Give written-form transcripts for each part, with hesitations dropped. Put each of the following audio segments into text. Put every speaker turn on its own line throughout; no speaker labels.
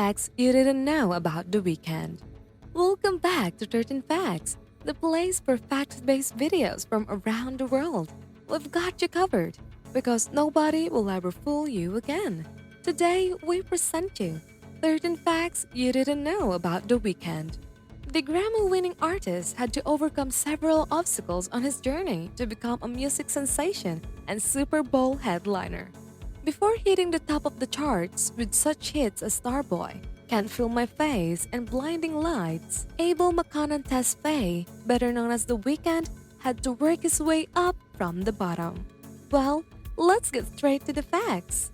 facts you didn't know about The Weeknd. Welcome back to 13 Facts, the place for fact-based videos from around the world. We've got you covered because nobody will ever fool you again. Today, we present you 13 facts you didn't know about The Weeknd. The Grammy-winning artist had to overcome several obstacles on his journey to become a music sensation and Super Bowl headliner. Before hitting the top of the charts with such hits as Starboy, Can't Feel My Face, and Blinding Lights, Abel Tesfaye, better known as The Weeknd, had to work his way up from the bottom. Well, let's get straight to the facts.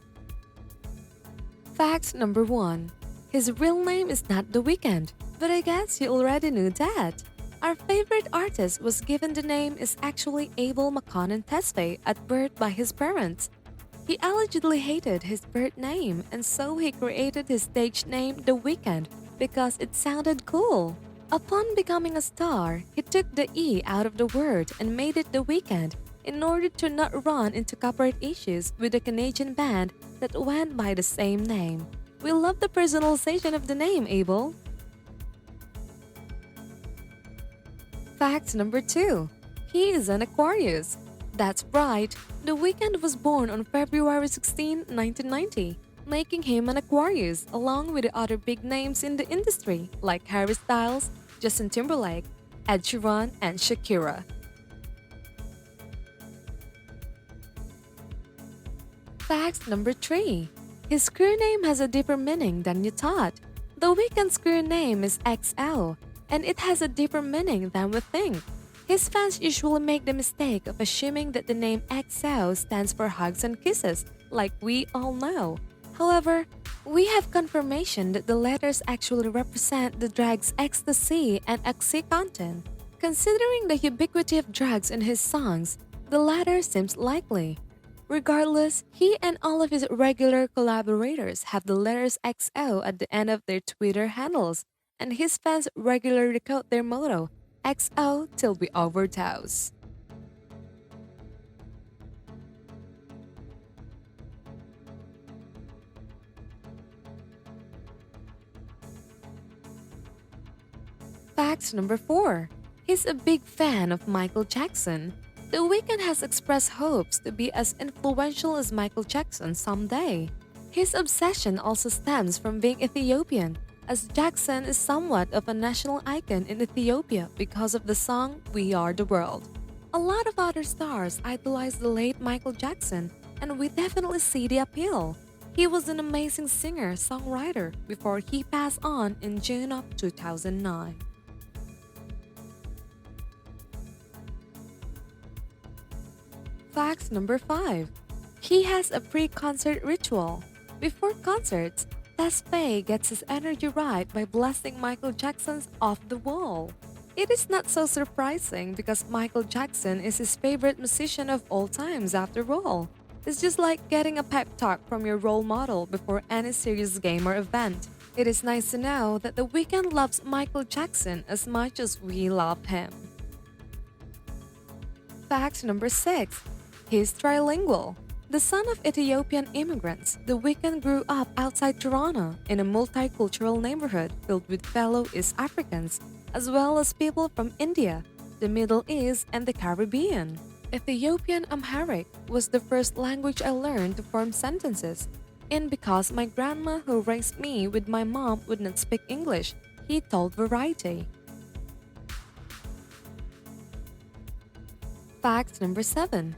Fact number 1. His real name is not The Weeknd, but I guess you already knew that. Our favorite artist was given the name is actually Abel Tesfaye at birth by his parents. He allegedly hated his birth name, and so he created his stage name The Weeknd because it sounded cool. Upon becoming a star, he took the E out of the word and made it The Weeknd in order to not run into copyright issues with the Canadian band that went by the same name. We love the personalization of the name, Abel. Fact number 2. He is an Aquarius. That's right, The Weeknd was born on February 16, 1990, making him an Aquarius along with the other big names in the industry like Harry Styles, Justin Timberlake, Ed Sheeran, and Shakira. Fact number 3. His career name has a deeper meaning than you thought. The Weeknd's career name is XO, and it has a deeper meaning than we think. His fans usually make the mistake of assuming that the name XO stands for hugs and kisses, like we all know. However, we have confirmation that the letters actually represent the drug's ecstasy and oxycontin. Considering the ubiquity of drugs in his songs, the latter seems likely. Regardless, he and all of his regular collaborators have the letters XO at the end of their Twitter handles, and his fans regularly quote their motto, XO till we overdose. Fact number 4. He's a big fan of Michael Jackson. The Weeknd has expressed hopes to be as influential as Michael Jackson someday. His obsession also stems from being Ethiopian, as Jackson is somewhat of a national icon in Ethiopia because of the song We Are the World. A lot of other stars idolize the late Michael Jackson, and we definitely see the appeal. He was an amazing singer-songwriter before he passed on in June of 2009. Fact number 5. He has a pre-concert ritual. Before concerts, Tesfaye gets his energy right by blasting Michael Jackson's Off the Wall. It is not so surprising because Michael Jackson is his favorite musician of all times after all. It's just like getting a pep talk from your role model before any serious game or event. It is nice to know that The Weeknd loves Michael Jackson as much as we love him. Fact number 6. He's trilingual. The son of Ethiopian immigrants, The Weeknd grew up outside Toronto in a multicultural neighborhood filled with fellow East Africans, as well as people from India, the Middle East, and the Caribbean. Ethiopian Amharic was the first language I learned to form sentences, and because my grandma who raised me with my mom would not speak English, he told Variety. Fact number 7.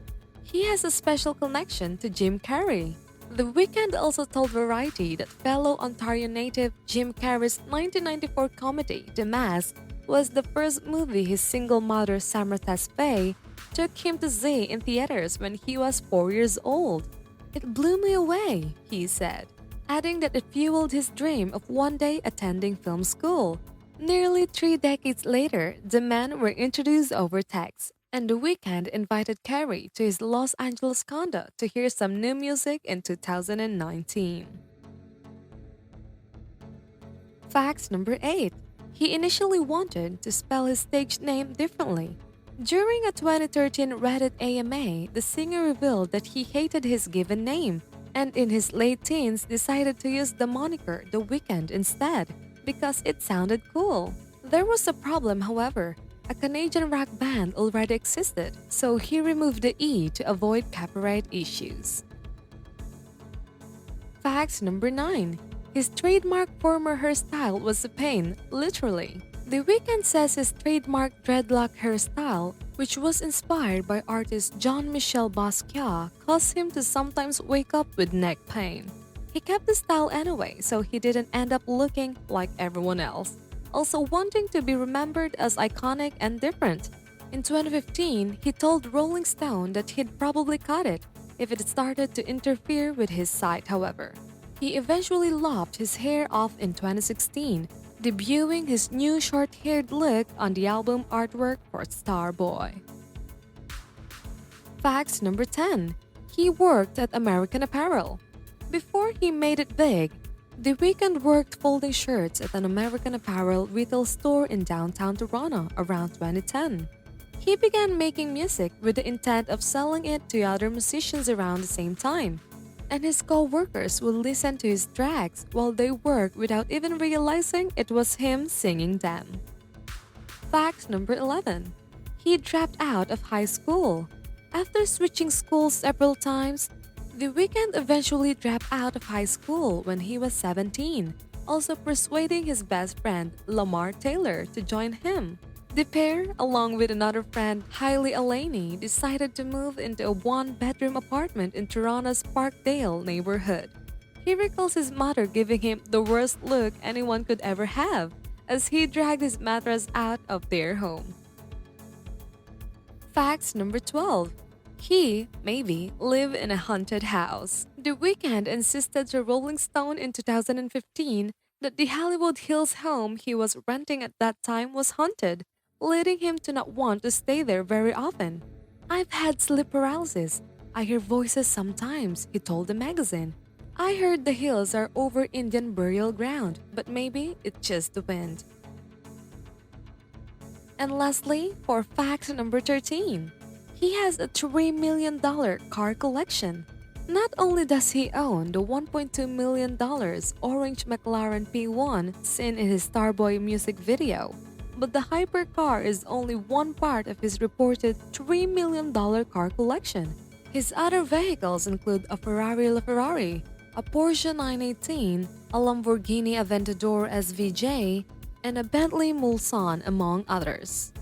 He has a special connection to Jim Carrey. The Weeknd also told Variety that fellow Ontario native Jim Carrey's 1994 comedy The Mask was the first movie his single mother Samra Tesfaye took him to see in theaters when he was 4 years old. It blew me away, he said, adding that it fueled his dream of one day attending film school. Nearly 3 decades later, the men were introduced over text, and The Weeknd invited Carrey to his Los Angeles condo to hear some new music in 2019. Fact number 8. He initially wanted to spell his stage name differently. During a 2013 Reddit AMA, the singer revealed that he hated his given name and in his late teens decided to use the moniker The Weeknd instead because it sounded cool. There was a problem, however. A Canadian rock band already existed, so he removed the E to avoid copyright issues. Fact number 9. His trademark former hairstyle was a pain, literally. The Weeknd says his trademark dreadlock hairstyle, which was inspired by artist Jean-Michel Basquiat, caused him to sometimes wake up with neck pain. He kept the style anyway, so he didn't end up looking like everyone else, also wanting to be remembered as iconic and different. In 2015, he told Rolling Stone that he'd probably cut it if it started to interfere with his sight, however. He eventually lopped his hair off in 2016, debuting his new short-haired look on the album artwork for Starboy. Fact number 10. He worked at American Apparel. Before he made it big, The Weeknd worked folding shirts at an American Apparel retail store in downtown Toronto around 2010. He began making music with the intent of selling it to other musicians around the same time, and his co-workers would listen to his tracks while they worked without even realizing it was him singing them. Fact number 11. He dropped out of high school. After switching schools several times, The Weeknd eventually dropped out of high school when he was 17, also persuading his best friend Lamar Taylor to join him. The pair, along with another friend, Hailey Alaney, decided to move into a one-bedroom apartment in Toronto's Parkdale neighborhood. He recalls his mother giving him the worst look anyone could ever have as he dragged his mattress out of their home. Fact number 12. He, maybe, lived in a haunted house. The Weeknd insisted to Rolling Stone in 2015 that the Hollywood Hills home he was renting at that time was haunted, leading him to not want to stay there very often. "I've had sleep paralysis. I hear voices sometimes," he told the magazine. "I heard the hills are over Indian burial ground, but maybe it's just the wind." And lastly, for fact number 13. He has a $3 million car collection. Not only does he own the $1.2 million orange McLaren P1 seen in his Starboy music video, but the hypercar is only one part of his reported $3 million car collection. His other vehicles include a Ferrari LaFerrari, a Porsche 918, a Lamborghini Aventador SVJ, and a Bentley Mulsanne, among others.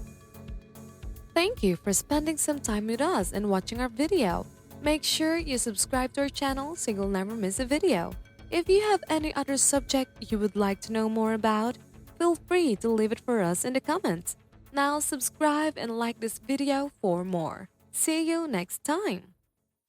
Thank you for spending some time with us and watching our video. Make sure you subscribe to our channel so you'll never miss a video. If you have any other subject you would like to know more about, feel free to leave it for us in the comments. Now subscribe and like this video for more. See you next time!